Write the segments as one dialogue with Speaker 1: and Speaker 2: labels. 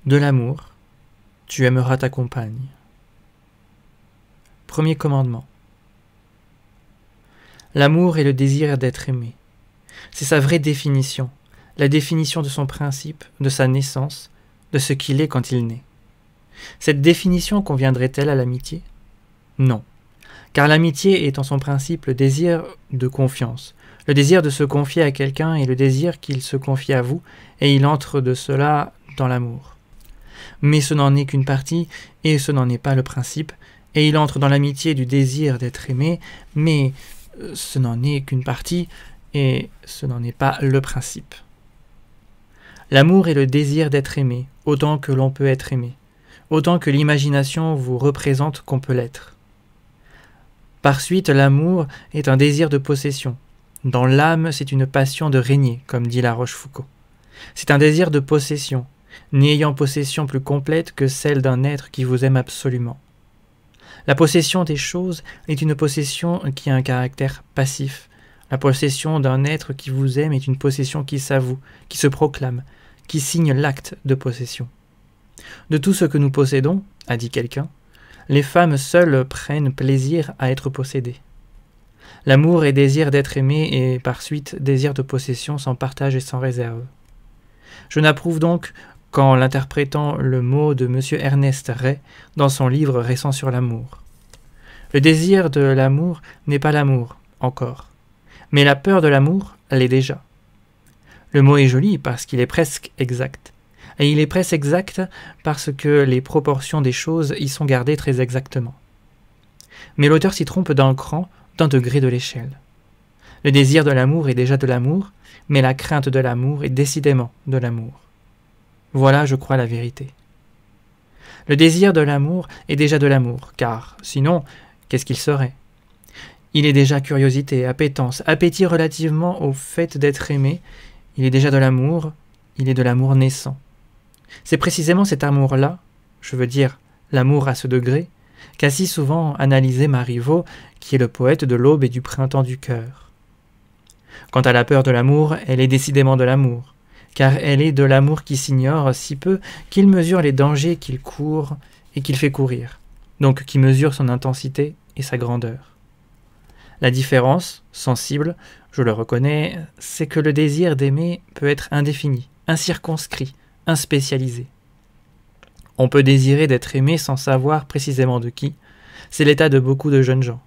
Speaker 1: De l'amour, tu aimeras ta compagne. Premier commandement. L'amour est le désir d'être aimé. C'est sa vraie définition, la définition de son principe, de sa naissance, de ce qu'il est quand il naît. Cette définition conviendrait-elle à l'amitié? Non, car l'amitié est en son principe le désir de confiance, le désir de se confier à quelqu'un et le désir qu'il se confie à vous, et il entre de cela dans l'amour. Mais ce n'en est qu'une partie, et ce n'en est pas le principe, et il entre dans l'amitié du désir d'être aimé, mais ce n'en est qu'une partie, et ce n'en est pas le principe. L'amour est le désir d'être aimé, autant que l'on peut être aimé, autant que l'imagination vous représente qu'on peut l'être. Par suite, l'amour est un désir de possession. Dans l'âme, c'est une passion de régner, comme dit La Rochefoucauld. C'est un désir de possession, n'ayant possession plus complète que celle d'un être qui vous aime absolument. La possession des choses est une possession qui a un caractère passif. La possession d'un être qui vous aime est une possession qui s'avoue, qui se proclame, qui signe l'acte de possession. De tout ce que nous possédons, a dit quelqu'un, les femmes seules prennent plaisir à être possédées. L'amour est désir d'être aimé et par suite désir de possession sans partage et sans réserve. Je n'approuve donc qu'en l'interprétant le mot de M. Ernest Rey dans son livre récent sur l'amour. Le désir de l'amour n'est pas l'amour, encore, mais la peur de l'amour l'est déjà. Le mot est joli parce qu'il est presque exact, et il est presque exact parce que les proportions des choses y sont gardées très exactement. Mais l'auteur s'y trompe d'un cran, d'un degré de l'échelle. Le désir de l'amour est déjà de l'amour, mais la crainte de l'amour est décidément de l'amour. Voilà, je crois, la vérité. Le désir de l'amour est déjà de l'amour, car, sinon, qu'est-ce qu'il serait? Il est déjà curiosité, appétence, appétit relativement au fait d'être aimé, il est déjà de l'amour, il est de l'amour naissant. C'est précisément cet amour-là, je veux dire l'amour à ce degré, qu'a si souvent analysé Marivaux, qui est le poète de l'aube et du printemps du cœur. Quant à la peur de l'amour, elle est décidément de l'amour, car elle est de l'amour qui s'ignore si peu qu'il mesure les dangers qu'il court et qu'il fait courir, donc qui mesure son intensité et sa grandeur. La différence, sensible, je le reconnais, c'est que le désir d'aimer peut être indéfini, incirconscrit, inspécialisé. On peut désirer d'être aimé sans savoir précisément de qui, c'est l'état de beaucoup de jeunes gens.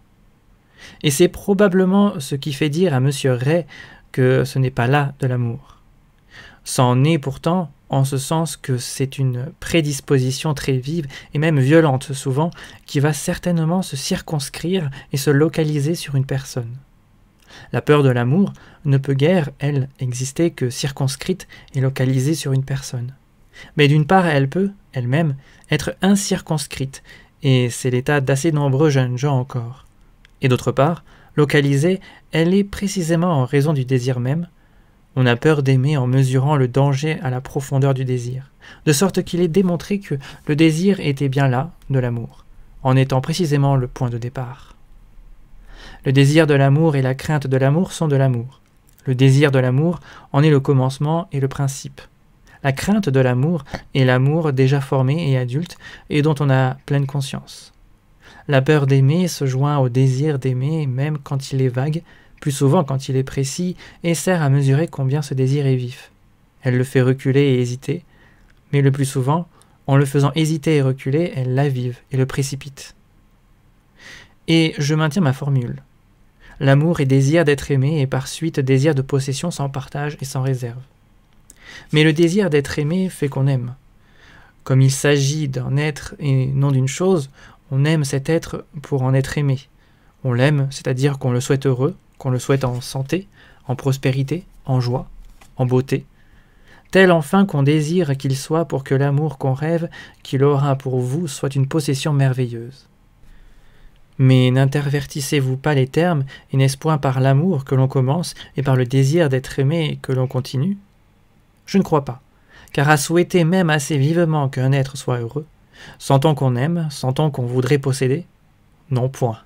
Speaker 1: Et c'est probablement ce qui fait dire à M. Rey que ce n'est pas là de l'amour. C'en est pourtant en ce sens que c'est une prédisposition très vive et même violente souvent qui va certainement se circonscrire et se localiser sur une personne. La peur de l'amour ne peut guère, elle, exister que circonscrite et localisée sur une personne. Mais d'une part, elle peut, elle-même, être incirconscrite, et c'est l'état d'assez nombreux jeunes gens encore. Et d'autre part, localisée, elle est précisément en raison du désir même. On a peur d'aimer en mesurant le danger à la profondeur du désir, de sorte qu'il est démontré que le désir était bien là, de l'amour, en étant précisément le point de départ. Le désir de l'amour et la crainte de l'amour sont de l'amour. Le désir de l'amour en est le commencement et le principe. La crainte de l'amour est l'amour déjà formé et adulte et dont on a pleine conscience. La peur d'aimer se joint au désir d'aimer même quand il est vague, plus souvent quand il est précis, et sert à mesurer combien ce désir est vif. Elle le fait reculer et hésiter, mais le plus souvent, en le faisant hésiter et reculer, elle l'avive et le précipite. Et je maintiens ma formule. L'amour est désir d'être aimé et par suite désir de possession sans partage et sans réserve. Mais le désir d'être aimé fait qu'on aime. Comme il s'agit d'un être et non d'une chose, on aime cet être pour en être aimé. On l'aime, c'est-à-dire qu'on le souhaite heureux, qu'on le souhaite en santé, en prospérité, en joie, en beauté, tel enfin qu'on désire qu'il soit pour que l'amour qu'on rêve qu'il aura pour vous soit une possession merveilleuse. Mais n'intervertissez-vous pas les termes, et n'est-ce point par l'amour que l'on commence et par le désir d'être aimé que l'on continue? Je ne crois pas, car à souhaiter même assez vivement qu'un être soit heureux, sent-on qu'on aime, sent-on qu'on voudrait posséder? Non point.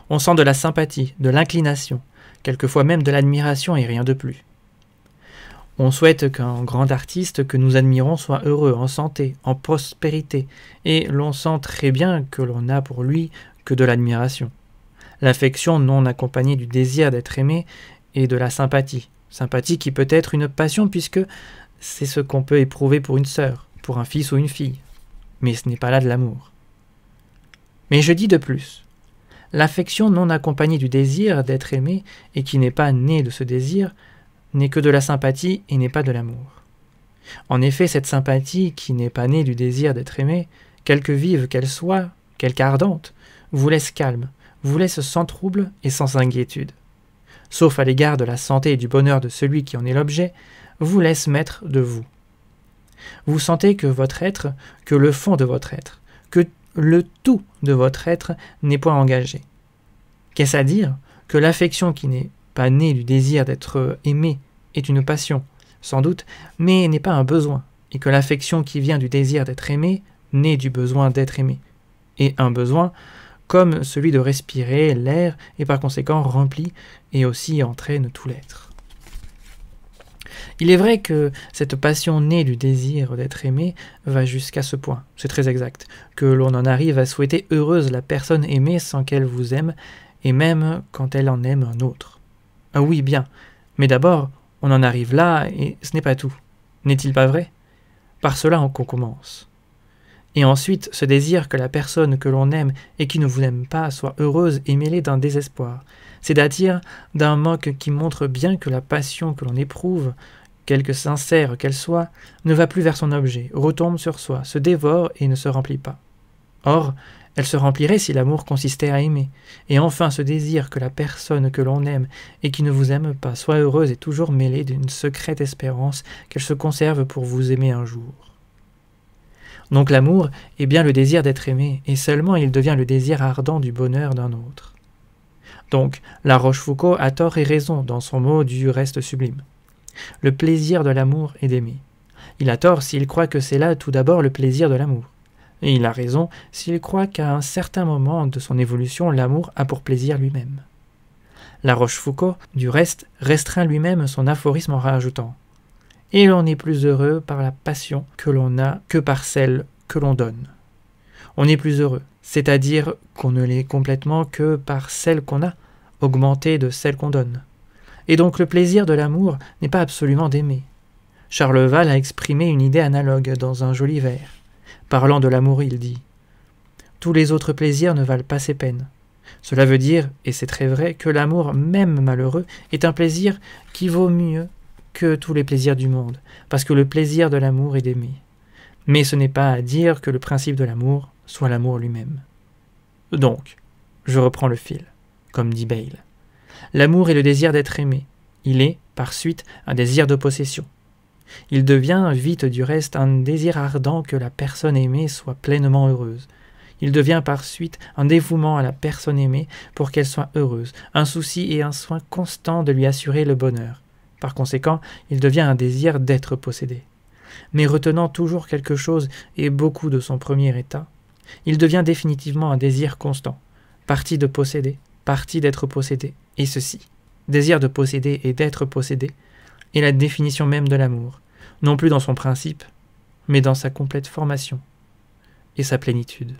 Speaker 1: On sent de la sympathie, de l'inclination, quelquefois même de l'admiration et rien de plus. On souhaite qu'un grand artiste que nous admirons soit heureux, en santé, en prospérité, et l'on sent très bien que l'on n'a pour lui que de l'admiration. L'affection non accompagnée du désir d'être aimé est de la sympathie. Sympathie qui peut être une passion puisque c'est ce qu'on peut éprouver pour une sœur, pour un fils ou une fille. Mais ce n'est pas là de l'amour. Mais je dis de plus. L'affection non accompagnée du désir d'être aimé et qui n'est pas née de ce désir n'est que de la sympathie et n'est pas de l'amour. En effet, cette sympathie qui n'est pas née du désir d'être aimé, quelque vive qu'elle soit, quelque ardente, vous laisse calme, vous laisse sans trouble et sans inquiétude. Sauf à l'égard de la santé et du bonheur de celui qui en est l'objet, vous laisse maître de vous. Vous sentez que votre être, que le fond de votre être, que le tout de votre être n'est point engagé. Qu'est-ce à dire que l'affection qui n'est pas née du désir d'être aimé est une passion, sans doute, mais n'est pas un besoin, et que l'affection qui vient du désir d'être aimé naît du besoin d'être aimé, et un besoin comme celui de respirer l'air et par conséquent remplit et aussi entraîne tout l'être. Il est vrai que cette passion née du désir d'être aimé va jusqu'à ce point, c'est très exact, que l'on en arrive à souhaiter heureuse la personne aimée sans qu'elle vous aime, et même quand elle en aime un autre. Ah oui, bien, mais d'abord, on en arrive là, et ce n'est pas tout. N'est-il pas vrai? Par cela qu'on commence. Et ensuite, ce désir que la personne que l'on aime et qui ne vous aime pas soit heureuse est mêlé d'un désespoir, c'est-à-dire d'un manque qui montre bien que la passion que l'on éprouve, quelque sincère qu'elle soit, ne va plus vers son objet, retombe sur soi, se dévore et ne se remplit pas. Or, elle se remplirait si l'amour consistait à aimer, et enfin ce désir que la personne que l'on aime et qui ne vous aime pas soit heureuse est toujours mêlé d'une secrète espérance qu'elle se conserve pour vous aimer un jour. Donc l'amour est bien le désir d'être aimé, et seulement il devient le désir ardent du bonheur d'un autre. Donc, La Rochefoucauld a tort et raison dans son mot du reste sublime. Le plaisir de l'amour est d'aimer. Il a tort s'il croit que c'est là tout d'abord le plaisir de l'amour. Et il a raison s'il croit qu'à un certain moment de son évolution, l'amour a pour plaisir lui-même. La Rochefoucauld, du reste, restreint lui-même son aphorisme en rajoutant « Et l'on est plus heureux par la passion que l'on a que par celle que l'on donne. » On est plus heureux, c'est-à-dire qu'on ne l'est complètement que par celle qu'on a, augmentée de celle qu'on donne. Et donc le plaisir de l'amour n'est pas absolument d'aimer. Charleval a exprimé une idée analogue dans un joli vers. Parlant de l'amour, il dit « Tous les autres plaisirs ne valent pas ses peines. » Cela veut dire, et c'est très vrai, que l'amour, même malheureux, est un plaisir qui vaut mieux que tous les plaisirs du monde, parce que le plaisir de l'amour est d'aimer. Mais ce n'est pas à dire que le principe de l'amour soit l'amour lui-même. Donc, je reprends le fil, comme dit Bayle. L'amour est le désir d'être aimé. Il est, par suite, un désir de possession. Il devient vite du reste un désir ardent que la personne aimée soit pleinement heureuse. Il devient par suite un dévouement à la personne aimée pour qu'elle soit heureuse, un souci et un soin constant de lui assurer le bonheur. Par conséquent, il devient un désir d'être possédé. Mais retenant toujours quelque chose et beaucoup de son premier état, il devient définitivement un désir constant, partie de posséder, partie d'être possédé, et ceci, désir de posséder et d'être possédé, est la définition même de l'amour, non plus dans son principe, mais dans sa complète formation et sa plénitude.